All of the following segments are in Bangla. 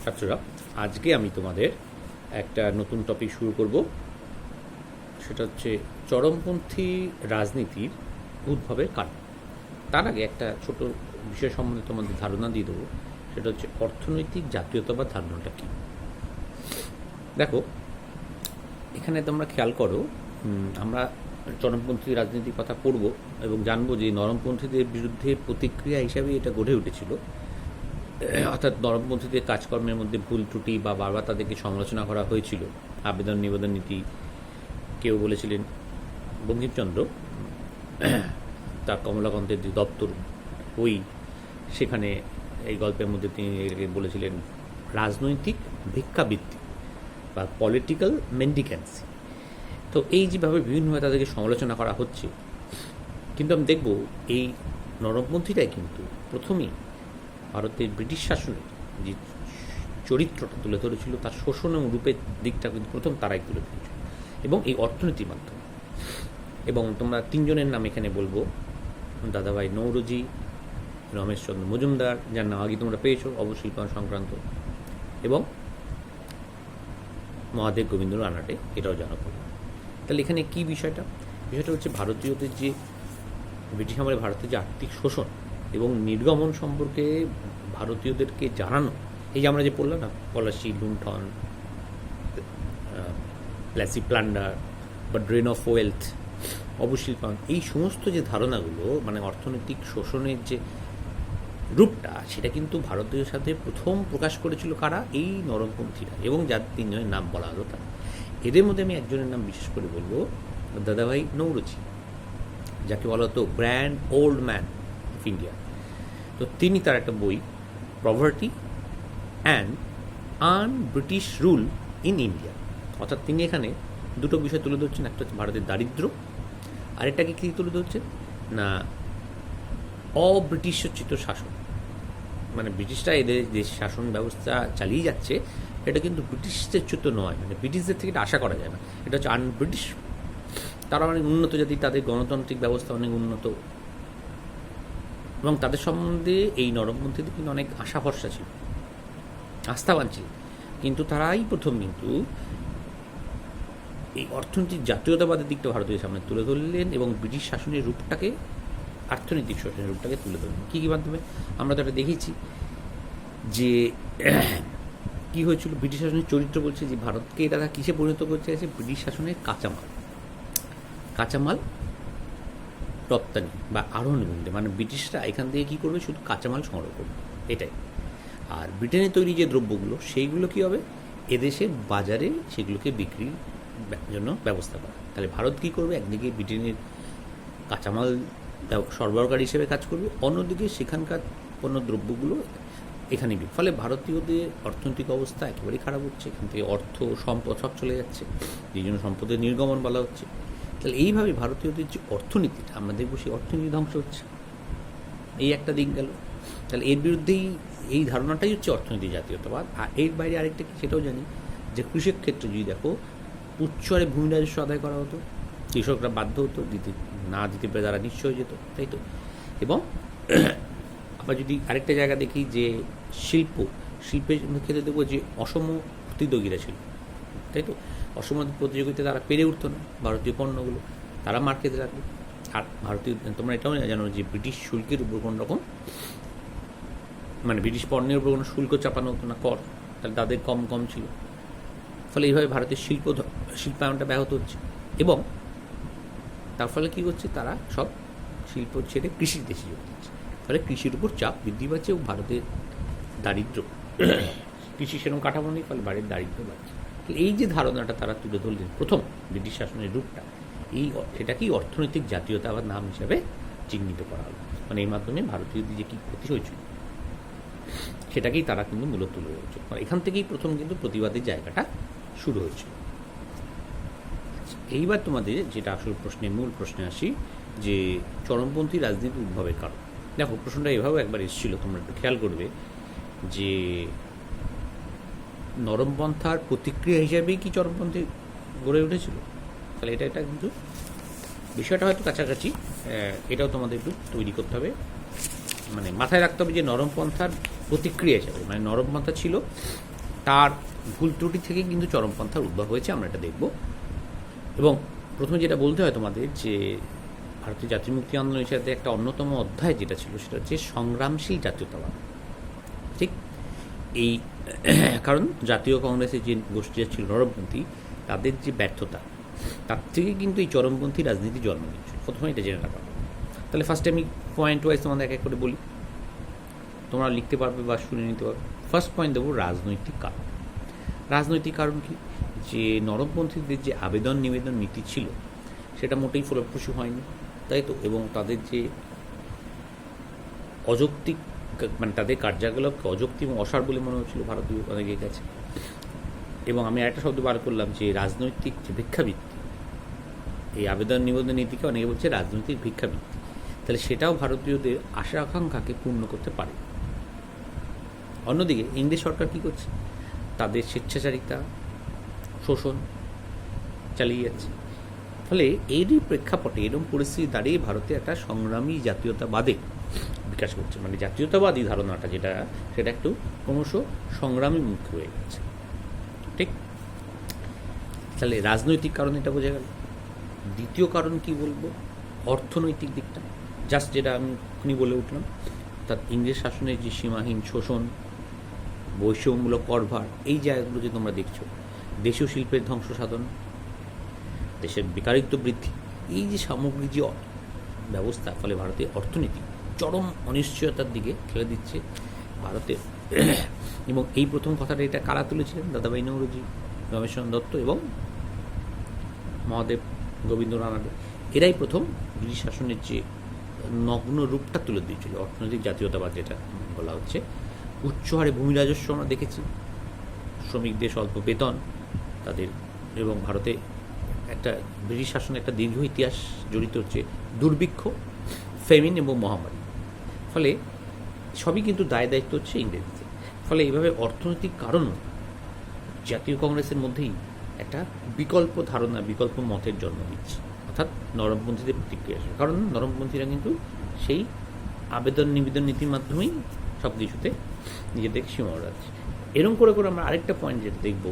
ছাত্ররা, আজকে আমি তোমাদের একটা নতুন টপিক শুরু করব। সেটা হচ্ছে চরমপন্থী রাজনীতির উদ্ভবের কারণ। তার আগে একটা ছোট বিষয় সম্বন্ধে তোমাদের ধারণা দিয়ে দেবো। সেটা হচ্ছে অর্থনৈতিক জাতীয়তাবাদ ধারণাটা কী। দেখো, এখানে তোমরা খেয়াল করো, আমরা চরমপন্থী রাজনীতির কথা পড়ব এবং জানবো যে নরমপন্থীদের বিরুদ্ধে প্রতিক্রিয়া হিসাবে এটা গড়ে উঠেছিল। অর্থাৎ নরমপন্থীদের কাজকর্মের মধ্যে ভুল ত্রুটি বা বারবার তাদেরকে সমালোচনা করা হয়েছিল। আবেদন নিবেদন নীতি কেউ বলেছিলেন, বঙ্কিমচন্দ্র তার কমলাকান্তের যে দপ্তর বই, সেখানে এই গল্পের মধ্যে তিনি বলেছিলেন রাজনৈতিক ভিক্ষাবৃত্তি বা পলিটিক্যাল মেন্ডিক্যান্সি। তো এই যেভাবে বিভিন্নভাবে তাদেরকে সমালোচনা করা হচ্ছে, কিন্তু আমি দেখব এই নরমপন্থীরাই কিন্তু প্রথমেই ভারতের ব্রিটিশ শাসনের যে চরিত্রটা তুলে ধরেছিল, তার শোষণ এবং রূপের দিকটা কিন্তু প্রথম তারাই তুলে ধরেছিল, এবং এই অর্থনীতির মাধ্যমে। এবং তোমরা তিনজনের নাম এখানে বলবো: দাদাভাই নৌরোজি, রমেশচন্দ্র মজুমদার, যার নাম আগে তোমরা পেয়েছো অবশিল্পায়ন সংক্রান্ত, এবং মহাদেব গোবিন্দ রানাডে, এটাও জানা পড়বে। তাহলে এখানে কী বিষয়টা হচ্ছে ভারতীয়দের যে ব্রিটিশ আমলে ভারতের যে আর্থিক শোষণ এবং নির্গমন সম্পর্কে ভারতীয়দেরকে জানানো। এই যে আমরা যে পড়লাম না, পলাশি, লুণ্ঠন, প্ল্যাসি প্লান্ডার বা ড্রেন অফ ওয়েলথ, অবশিল্পায়ন, এই সমস্ত যে ধারণাগুলো, মানে অর্থনৈতিক শোষণের যে রূপটা, সেটা কিন্তু ভারতীয় সাথে প্রথম প্রকাশ করেছিল কারা? এই নরমপন্থীরা, এবং যার তিনজনের নাম বলা হলো তারা। এদের মধ্যে আমি একজনের নাম বিশেষ করে বলবো, দাদাভাই নৌরোজি, যাকে বলা হতো grand old man of India. তো তিনি তার একটা বই, poverty and British rule in India, অর্থাৎ তিনি এখানে দুটো বিষয় তুলে ধরছেন। একটা হচ্ছে ভারতের দারিদ্র্য, আরেকটাকে কী তুলে ধরছেন না, অব্রিটিশোচিত শাসন। মানে ব্রিটিশরা এদের যে শাসন ব্যবস্থা চালিয়ে যাচ্ছে, এটা কিন্তু ব্রিটিশদের চ্যুত নয়, মানে ব্রিটিশদের থেকে এটা আশা করা যায় না। এটা হচ্ছে ব্রিটিশ। তারা অনেক উন্নত জাতি, তাদের গণতান্ত্রিক ব্যবস্থা অনেক উন্নত, এবং তাদের সম্বন্ধে এই নরমপন্থীদের কিন্তু অনেক আশা ভরসা ছিল, আস্থাবান ছিল। কিন্তু তারাই প্রথম কিন্তু এই অর্থনৈতিক জাতীয়তাবাদের দিকটা ভারতের সামনে তুলে ধরলেন, এবং ব্রিটিশ শাসনের রূপটাকে, অর্থনৈতিক শাসনের রূপটাকে তুলে ধরলেন। কী কী মাধ্যমে আমরা তো এটা দেখেছি যে কী হয়েছিল। ব্রিটিশ শাসনের চরিত্র বলছে যে ভারতকে তারা কিসে পরিণত করতে চাইছে? ব্রিটিশ শাসনের কাঁচামাল রপ্তানি বা আরোহণ বলতে, মানে ব্রিটিশরা এখান থেকে কী করবে? শুধু কাঁচামাল সংগ্রহ করবে, এটাই। আর ব্রিটেনে তৈরি যে দ্রব্যগুলো, সেইগুলো কী হবে? এদেশের বাজারে সেগুলোকে বিক্রির জন্য ব্যবস্থা করা। তাহলে ভারত কী করবে? একদিকে ব্রিটেনের কাঁচামাল সরবরাহকারী হিসেবে কাজ করবে, অন্যদিকে সেখানকার পণ্য দ্রব্যগুলো এখানে ফলে ভারতীয়দের অর্থনৈতিক অবস্থা একেবারেই খারাপ হচ্ছে। এখান থেকে অর্থ সম্পদ সব চলে যাচ্ছে, যেই জন্য সম্পদের নির্গমন বলা হচ্ছে। তাহলে এইভাবে ভারতীয়দের যে অর্থনীতিটা, আমরা দেখব সেই অর্থনীতি ধ্বংস হচ্ছে। এই একটা দিক গেল। তাহলে এর বিরুদ্ধেই এই ধারণাটাই হচ্ছে অর্থনীতি জাতীয়তাবাদ। আর এর বাইরে আরেকটা কি, সেটাও জানি যে কৃষির ক্ষেত্রে যদি দেখো, উচ্চ হারে ভূমি রাজস্ব আদায় করা হতো, কৃষকরা বাধ্য হতো দিতে, না দিতে পেরে তারা নিঃস্ব হয়ে যেত, তাই তো। এবং আবার যদি আরেকটা জায়গা দেখি যে শিল্পের ক্ষেত্রে দেখবো যে অসম প্রতিযোগীরা ছিল, তাই তো। অসম প্রতিযোগিতায় তারা পেরে উঠতো না ভারতীয় পণ্যগুলো, তারা মার্কেটে রাখবে। আর ভারতীয়, তোমরা এটাও জানো যে ব্রিটিশ শুল্কের উপর কোনো রকম, মানে ব্রিটিশ পণ্যের উপর কোনো শুল্ক চাপানো হতো না, কর, তাহলে তাদের কম ছিল। ফলে এইভাবে ভারতের শিল্পায়নটা ব্যাহত হচ্ছে, এবং তার ফলে কী হচ্ছে? তারা সব শিল্প ছেড়ে কৃষির দেশে যোগ দিচ্ছে। ফলে কৃষির উপর চাপ বৃদ্ধি পাচ্ছে, এবং ভারতের দারিদ্র, কৃষি সেরকম কাঠামো নেই, ফলে বাড়ির দারিদ্র বাড়ছে। এই যে ধারণাটা তারা তুলে ধরলেন প্রথম ব্রিটিশ শাসনের রূপটা, সেটাকেই অর্থনৈতিক জাতীয়তাবাদ নাম হিসাবে চিহ্নিত করা হলো। মানে এই মাধ্যমে ভারতীয়দের যে কী ক্ষতি হয়েছিল, সেটাকেই তারা কিন্তু মূলত তুলে ধরেছিল। মানে এখান থেকেই প্রথম কিন্তু প্রতিবাদের জায়গাটা শুরু হয়েছিল। এইবার তোমাদের যেটা আসল মূল প্রশ্নে আসি, যে চরমপন্থী রাজনীতির উদ্ভবের কারণ। দেখো, প্রশ্নটা এভাবে একবার এসেছিল, তোমরা একটু খেয়াল করবে যে নরমপন্থার প্রতিক্রিয়া হিসাবেই কি চরমপন্থী গড়ে উঠেছিল। তাহলে এটা কিন্তু বিষয়টা হয়তো কাছাকাছি, এটাও তোমাদের একটু তৈরি করতে হবে, মানে মাথায় রাখতে হবে যে নরমপন্থার প্রতিক্রিয়া হিসাবে, মানে নরমপন্থা ছিল তার ভুল ত্রুটি থেকে কিন্তু চরমপন্থার উদ্ভব হয়েছে, আমরা এটা দেখব। এবং প্রথমে যেটা বলতে হয় তোমাদের যে ভারতীয় জাতীয় মুক্তি আন্দোলনের সাথে একটা অন্যতম অধ্যায় যেটা ছিল সেটা হচ্ছে সংগ্রামশীল জাতীয়তাবাদ। ঠিক এই কারণ জাতীয় কংগ্রেসের যে গোষ্ঠীটা ছিল নরমপন্থী, তাদের যে ব্যর্থতা, তার থেকে কিন্তু এই চরমপন্থী রাজনীতি জন্ম নিয়েছিল। প্রথমে এটা জেনে রাখা। তাহলে ফার্স্টে আমি পয়েন্ট ওয়াইজ তোমাদের এক এক করে বলি, তোমরা লিখতে পারবে বা শুনে নিতে পারবে। ফার্স্ট পয়েন্ট দেবো রাজনৈতিক কারণ। রাজনৈতিক কারণ কি, যে নরমপন্থীদের যে আবেদন নিবেদন নীতি ছিল সেটা মোটেই ফলপ্রসূ হয়নি, তাই তো। এবং তাদের যে অযৌক্তিক, মানে তাদের কার্যকলাপকে অযৌক্তিক এবং অসার বলে মনে হচ্ছিল ভারতীয় অনেকের কাছে। এবং আমি আরেকটা শব্দ বার করলাম যে রাজনৈতিক যে ভিক্ষাবৃত্তি, এই আবেদন নিবেদন নীতিকে অনেকে বলছে রাজনৈতিক ভিক্ষাবৃত্তি। তাহলে সেটাও ভারতীয়দের আশা আকাঙ্ক্ষাকে পূর্ণ করতে পারে। অন্যদিকে ইংরেজ সরকার কী করছে, তাদের স্বেচ্ছাচারিতা, শোষণ চালিয়ে যাচ্ছে। ফলে এরই প্রেক্ষাপটে এরকম পরিস্থিতি দাঁড়িয়ে ভারতে একটা সংগ্রামী জাতীয়তাবাদে বিকাশ করছে, মানে জাতীয়তাবাদী ধারণাটা যেটা, সেটা একটু ক্রমশ সংগ্রামী মুখ হয়ে গেছে। ঠিক, তাহলে রাজনৈতিক কারণ এটা বোঝা গেল। দ্বিতীয় কারণ কি বলবো, অর্থনৈতিক দিকটা। জাস্ট যেটা আমি এক্ষুনি বলে উঠলাম, অর্থাৎ ইংরেজ শাসনের যে সীমাহীন শোষণ, বৈষম্যমূলক করভার, এই জায়গাগুলো যে তোমরা দেখছো, দেশীয় শিল্পের ধ্বংস সাধন, দেশের বেকারিত্ব বৃদ্ধি, এই যে সামগ্রিক যে ব্যবস্থা, ফলে ভারতের অর্থনীতি চরম অনিশ্চয়তার দিকে ঠেলে দিচ্ছে ভারতে। এবং এই প্রথম কথাটা এটা কারা তুলেছিলেন, দাদাভাই নৌরোজি, রমেশচন্দ্র দত্ত এবং মহাদেব গোবিন্দ রানাডে। এরাই প্রথম ব্রিটিশ শাসনের যে নগ্ন রূপটা তুলে দিয়েছিল, অর্থনৈতিক জাতীয়তাবাদ যেটা বলা হচ্ছে। উচ্চ হারে ভূমি রাজস্ব আমরা দেখেছি, শ্রমিকদের স্বল্প বেতন তাদের, এবং ভারতে একটা ব্রিটিশ শাসনের একটা দীর্ঘ ইতিহাস জড়িত হচ্ছে দুর্ভিক্ষ, ফেমিন এবং মহামারী। ফলে সবই কিন্তু দায় দায়িত্ব হচ্ছে ইংরেজিতে। ফলে এইভাবে অর্থনৈতিক কারণও জাতীয় কংগ্রেসের মধ্যেই একটা বিকল্প ধারণা, বিকল্প মতের জন্ম দিচ্ছে, অর্থাৎ নরমপন্থীদের প্রতিক্রিয়া। কারণ নরমপন্থীরা কিন্তু সেই আবেদন নিবেদন নীতির মাধ্যমেই সব কিছুতে নিজেদের সীমা রাখছে। এরকম করে করে আমরা আরেকটা পয়েন্ট যেটা দেখব,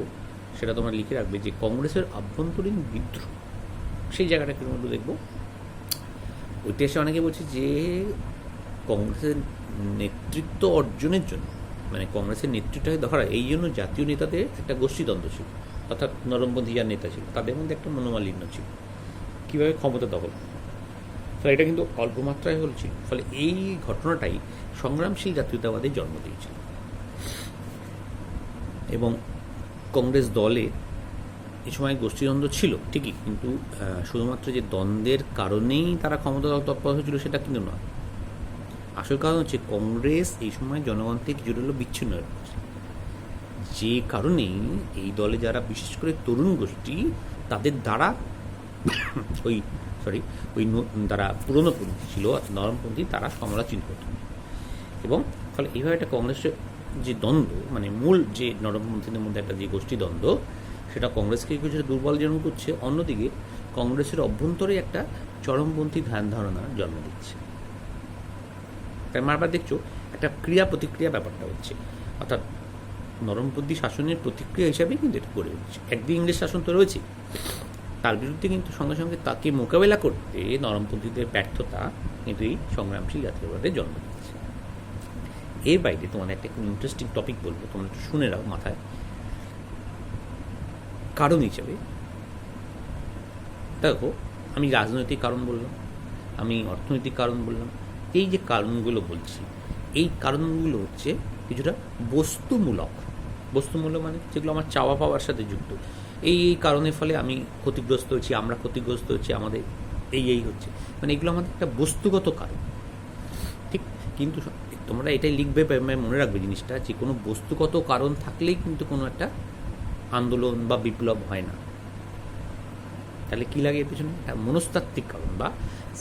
সেটা তোমরা লিখে রাখবে, যে কংগ্রেসের আভ্যন্তরীণ বিদ্রোহ, সেই জায়গাটা কিরকম একটু দেখবো। ঐতিহাসে অনেকে বলছে যে কংগ্রেসের নেতৃত্ব অর্জনের জন্য, মানে কংগ্রেসের নেতৃত্ব ধরা, এই জন্য জাতীয় নেতাদের একটা গোষ্ঠীদ্বন্দ্ব ছিল, অর্থাৎ নরমপন্থী যার নেতা ছিল তাদের মধ্যে একটা মনোমালিন্য ছিল কীভাবে ক্ষমতা দখল। ফলে এটা কিন্তু অল্প মাত্রায় হয়েছিল। ফলে এই ঘটনাটাই সংগ্রামশীল জাতীয়তাবাদের জন্ম দিয়েছিল। এবং কংগ্রেস দলে এই সময় গোষ্ঠীদ্বন্দ্ব ছিল ঠিকই, কিন্তু শুধুমাত্র যে দ্বন্দ্বের কারণেই তারা ক্ষমতা তৎপর হয়েছিল সেটা কিন্তু নয়। আসল কারণ হচ্ছে কংগ্রেস এই সময় জনগণ থেকে কিছুটা হলো বিচ্ছিন্ন হয়ে পড়েছে, যে কারণেই এই দলে যারা বিশেষ করে তরুণ গোষ্ঠী, তাদের দ্বারা ওই যারা পুরনোপন্থী ছিল, নরমপন্থী, তারা সমালোচিত হতো। এবং ফলে এইভাবে একটা কংগ্রেসের যে দ্বন্দ্ব, মানে মূল যে নরমপন্থীদের মধ্যে একটা যে গোষ্ঠী দ্বন্দ্ব, সেটা কংগ্রেসকে কিছুটা দুর্বল জন্ম করছে। অন্যদিকে কংগ্রেসের অভ্যন্তরে একটা চরমপন্থী ধ্যান ধারণার জন্ম দিচ্ছে। তাই মারবার দেখছো একটা ক্রিয়া প্রতিক্রিয়া ব্যাপারটা হচ্ছে, অর্থাৎ নরমপন্থী শাসনের প্রতিক্রিয়া হিসাবেই কিন্তু এটা গড়ে উঠছে। একদিকে ইংরেজ শাসন তো রয়েছে, তার বিরুদ্ধে কিন্তু সঙ্গে সঙ্গে তাকে মোকাবেলা করতে নরমপন্থীদের ব্যর্থতা কিন্তু এই সংগ্রামশীল জাতীয়বাদের জন্ম দিচ্ছে। এর বাইরে তোমাদের একটা খুব ইন্টারেস্টিং টপিক বলবো, তোমরা একটু শুনে রাখো মাথায়। কারণ হিসেবে দেখো, আমি রাজনৈতিক কারণ বললাম, আমি অর্থনৈতিক কারণ বললাম, এই যে কারণগুলো বলছি, এই কারণগুলো হচ্ছে কিছুটা বস্তুমূলক। বস্তুমূলক মানে যেগুলো আমার চাওয়া পাওয়ার সাথে যুক্ত। এই কারণের ফলে আমি ক্ষতিগ্রস্ত হচ্ছি, আমরা ক্ষতিগ্রস্ত হচ্ছি, আমাদের এই হচ্ছে, মানে এগুলো আমাদের একটা বস্তুগত কারণ। ঠিক, কিন্তু তোমরা এটাই লিখবে, মনে রাখবে জিনিসটা, যে কোনো বস্তুগত কারণ থাকলেই কিন্তু কোনো একটা আন্দোলন বা বিপ্লব হয় না। তাহলে কী লাগে এর পিছনে? একটা মনস্তাত্ত্বিক কারণ বা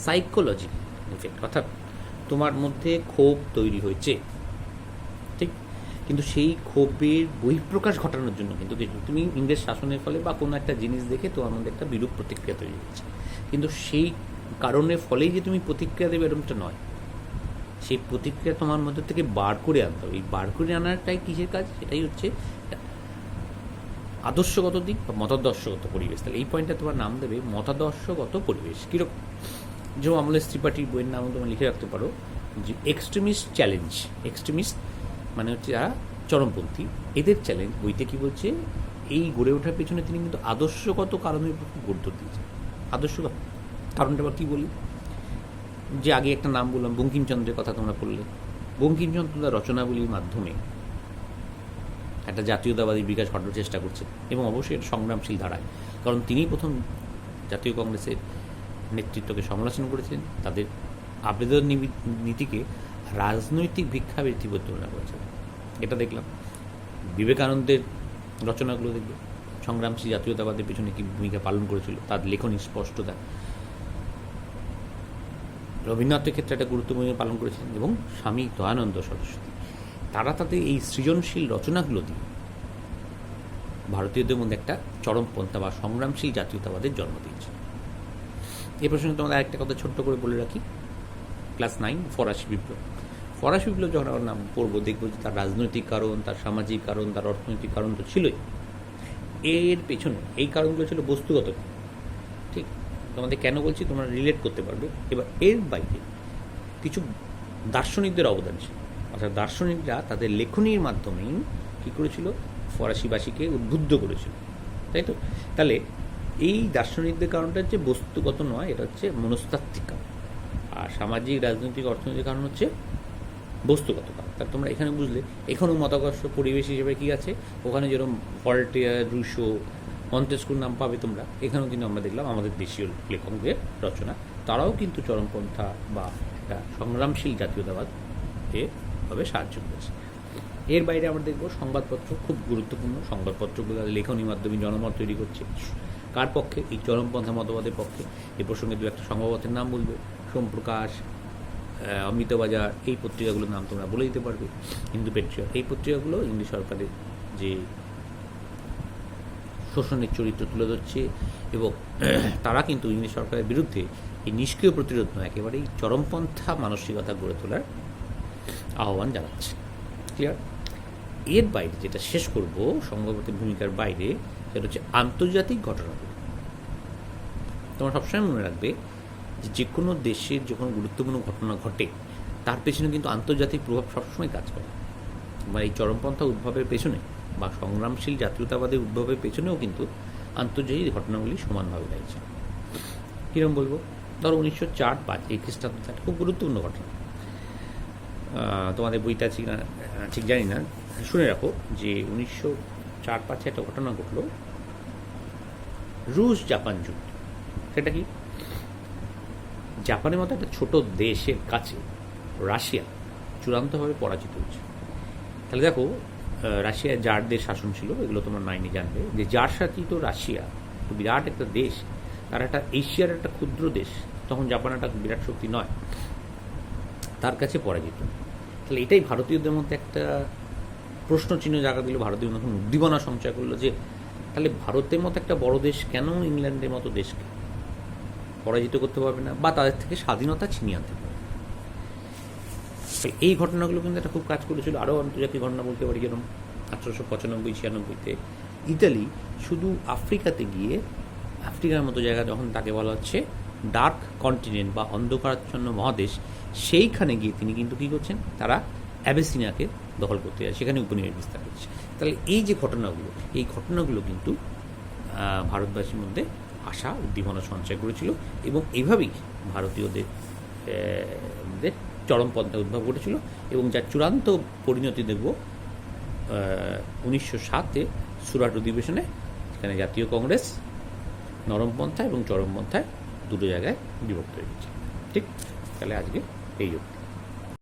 সাইকোলজি ইফেক্ট, অর্থাৎ তোমার মধ্যে ক্ষোভ তৈরি হয়েছে, ঠিক, কিন্তু সেই ক্ষোভের বহিঃপ্রকাশ ঘটানোর জন্য কিন্তু তুমি ইংরেজ শাসনের ফলে বা কোনো একটা জিনিস দেখে তোমার মধ্যে একটা বিরূপ প্রতিক্রিয়া তৈরি হচ্ছে, কিন্তু সেই কারণের ফলেই যে তুমি প্রতিক্রিয়া দেবে এরকমটা নয়। সেই প্রতিক্রিয়া তোমার মধ্যে থেকে বার করে আনতে হবে। এই বার করে আনাটাই কিসের কাজ? সেটাই হচ্ছে আদর্শগত দিক বা মতাদর্শগত পরিবেশ। তাহলে এই পয়েন্টটা তোমার নাম দেবে মতাদর্শগত পরিবেশ। কীরকম? যেমন অমলেশ ত্রিপাঠীর বইয়ের নামও তোমরা লিখে রাখতে পারো যে এক্সট্রিমিস্ট চ্যালেঞ্জ। এক্সট্রিমিস্ট মানে হচ্ছে যারা চরমপন্থী, এদের চ্যালেঞ্জ। বইতে কী বলছে, এই গড়ে ওঠার পেছনে তিনি কিন্তু আদর্শগত কারণের উপর খুব গুরুত্ব দিয়েছেন। আদর্শগত কারণটা আবার কী বলি, যে আগে একটা নাম বললাম, বঙ্কিমচন্দ্রের কথা তোমরা বললে। বঙ্কিমচন্দ্র তার রচনাবলীর মাধ্যমে একটা জাতীয়তাবাদী বিকাশ ঘটানোর চেষ্টা করছে, এবং অবশ্যই এটা সংগ্রামশীল ধারায়, কারণ তিনিই প্রথম জাতীয় কংগ্রেসের নেতৃত্বকে সমালোচনা করেছেন, তাদের আবেদন নীতিকে রাজনৈতিক ভিক্ষাবৃত্তি বলে তুলনা করেছেন। এটা দেখলাম। বিবেকানন্দের রচনাগুলো দেখবে, সংগ্রামশীল জাতীয়তাবাদের পেছনে কী ভূমিকা পালন করেছিল, তার লেখনী স্পষ্টতা। রবীন্দ্রনাথের ক্ষেত্রে একটা গুরুত্বপূর্ণ পালন করেছেন, এবং স্বামী দয়ানন্দ সরস্বতী, তারা তাদের এই সৃজনশীল রচনাগুলো দিয়ে ভারতীয়দের মধ্যে একটা চরমপন্থা বা সংগ্রামশীল জাতীয়তাবাদের জন্ম দিয়েছে। এ প্রসঙ্গে তোমাদের আরেকটা কথা ছোট্ট করে বলে রাখি, ক্লাস 9 ফরাসি বিপ্লব। ফরাসি বিপ্লব যখন আমার নাম পড়বো, দেখবো যে তার রাজনৈতিক কারণ, তার সামাজিক কারণ, তার অর্থনৈতিক কারণ তো ছিলই। এর পেছনে এই কারণগুলো ছিল বস্তুগত। ঠিক, তোমাদের কেন বলছি তোমরা রিলেট করতে পারবে। এবার এর বাইরে কিছু দার্শনিকদের অবদান ছিল, অর্থাৎ দার্শনিকরা তাদের লেখনীর মাধ্যমেই কী করেছিল, ফরাসিবাসীকে উদ্বুদ্ধ করেছিল, তাই তো? তাহলে এই দার্শনিকদের কারণটা হচ্ছে বস্তুগত নয়, এটা হচ্ছে মনস্তাত্ত্বিক কারণ। আর সামাজিক, রাজনৈতিক, অর্থনৈতিক কারণ হচ্ছে বস্তুগত কারণ। তাহলে তোমরা এখানে বুঝলে, এখানেও মতাদর্শ পরিবেশ হিসেবে কী আছে, ওখানে যেরকম ভল্টেয়ার, রুশো, মন্তেস্কুর নাম পাবে তোমরা, এখানেও কিন্তু আমরা দেখলাম আমাদের দেশীয় লেখকদের রচনা, তারাও কিন্তু চরমপন্থা বা একটা সংগ্রামশীল জাতীয়তাবাদ এভাবে সাহায্য করেছে। এর বাইরে আমরা দেখব সংবাদপত্র খুব গুরুত্বপূর্ণ। সংবাদপত্রগুলো লেখনীর মাধ্যমে জনমত তৈরি করছে। কার পক্ষে? এই চরমপন্থা মতবাদের পক্ষে। এ প্রসঙ্গে দু একটা সংবাদপত্রের নাম বলবে, সোমপ্রকাশ, অমৃতবাজার, এই পত্রিকাগুলোর নাম তোমরা বলে দিতে পারবে। হিন্দু পেট্রিয়ট, এই পত্রিকাগুলো ইংরেজ সরকারের যে শোষণের চরিত্র তুলে ধরছে, এবং তারা কিন্তু ইংরেজ সরকারের বিরুদ্ধে এই নিষ্ক্রিয় প্রতিরোধ নয়, একেবারেই চরমপন্থা মানসিকতা গড়ে তোলার আহ্বান জানাচ্ছে। ক্লিয়ার? এর বাইরে যেটা শেষ করব সংবাদপত্রের ভূমিকার বাইরে, সেটা হচ্ছে আন্তর্জাতিক ঘটনাগুলো। তোমরা সবসময় মনে রাখবে যে কোনো দেশের যখন গুরুত্বপূর্ণ ঘটনা ঘটে, তার পেছনে কিন্তু আন্তর্জাতিক প্রভাব সবসময় কাজ করে। বা এই চরমপন্থা উদ্ভবের পেছনে বা সংগ্রামশীল জাতীয়তাবাদের উদ্ভবের পেছনেও কিন্তু আন্তর্জাতিক ঘটনাগুলি সমানভাবে রয়েছে। কীরকম বলবো? ধরো 1904-05 এই খ্রিস্টাব্দটা খুব গুরুত্বপূর্ণ ঘটনা। তোমাদের বইটা ঠিক জানি না, শুনে রাখো যে 1904-05 একটা ঘটনা ঘটলো, রুশ জাপান যুদ্ধ। সেটা কি? জাপানের মতো একটা ছোট দেশের কাছে রাশিয়া চূড়ান্তভাবে পরাজিত হয়েছে। তাহলে দেখো, রাশিয়ার জারদের শাসন ছিল, এগুলো তোমরা 9-এ জানবে, যে জার শাসিত রাশিয়া বিরাট একটা দেশ, তার একটা এশিয়ার একটা ক্ষুদ্র দেশ, তখন জাপান একটা বিরাট শক্তি নয়, তার কাছে পরাজিত। তাহলে এটাই ভারতীয়দের মধ্যে একটা প্রশ্নচিহ্ন জায়গা দিল, ভারতীয় নতুন উদ্দীপনা সঞ্চয় করলো, যে তাহলে ভারতের মতো একটা বড় দেশ কেন ইংল্যান্ডের মতো দেশকে পরাজিত করতে পারবে না, বা তাদের থেকে স্বাধীনতা ছিনিয়ে আনতে পারবে। এই ঘটনাগুলো কিন্তু একটা খুব কাজ করেছিল। আরও আন্তর্জাতিক ঘটনা বলতে পারি, যেরকম 1895-96-তে ইতালি শুধু আফ্রিকাতে গিয়ে, আফ্রিকার মতো জায়গা যখন তাকে বলা হচ্ছে ডার্ক কন্টিনেন্ট বা অন্ধকারাচ্ছন্ন মহাদেশ, সেইখানে গিয়ে তিনি কিন্তু কী করছেন, তারা অ্যাবেসিনিয়াকে দখল করতে যায়, সেখানে উপনিবেশ বিস্তার করছে। তাহলে এই যে ঘটনাগুলো, এই ঘটনাগুলো কিন্তু ভারতবাসীর মধ্যে আশা, উদ্দীপনা সঞ্চয় করেছিল, এবং এইভাবেই ভারতীয়দের মধ্যে চরমপন্থা উদ্ভব ঘটেছিল, এবং যার চূড়ান্ত পরিণতি দেখব 1907-এ সুরাট অধিবেশনে, যেখানে জাতীয় কংগ্রেস নরমপন্থা এবং চরমপন্থায় দুটো জায়গায় বিভক্ত হয়ে গেছে। ঠিক, তাহলে আজকে এই অবধি।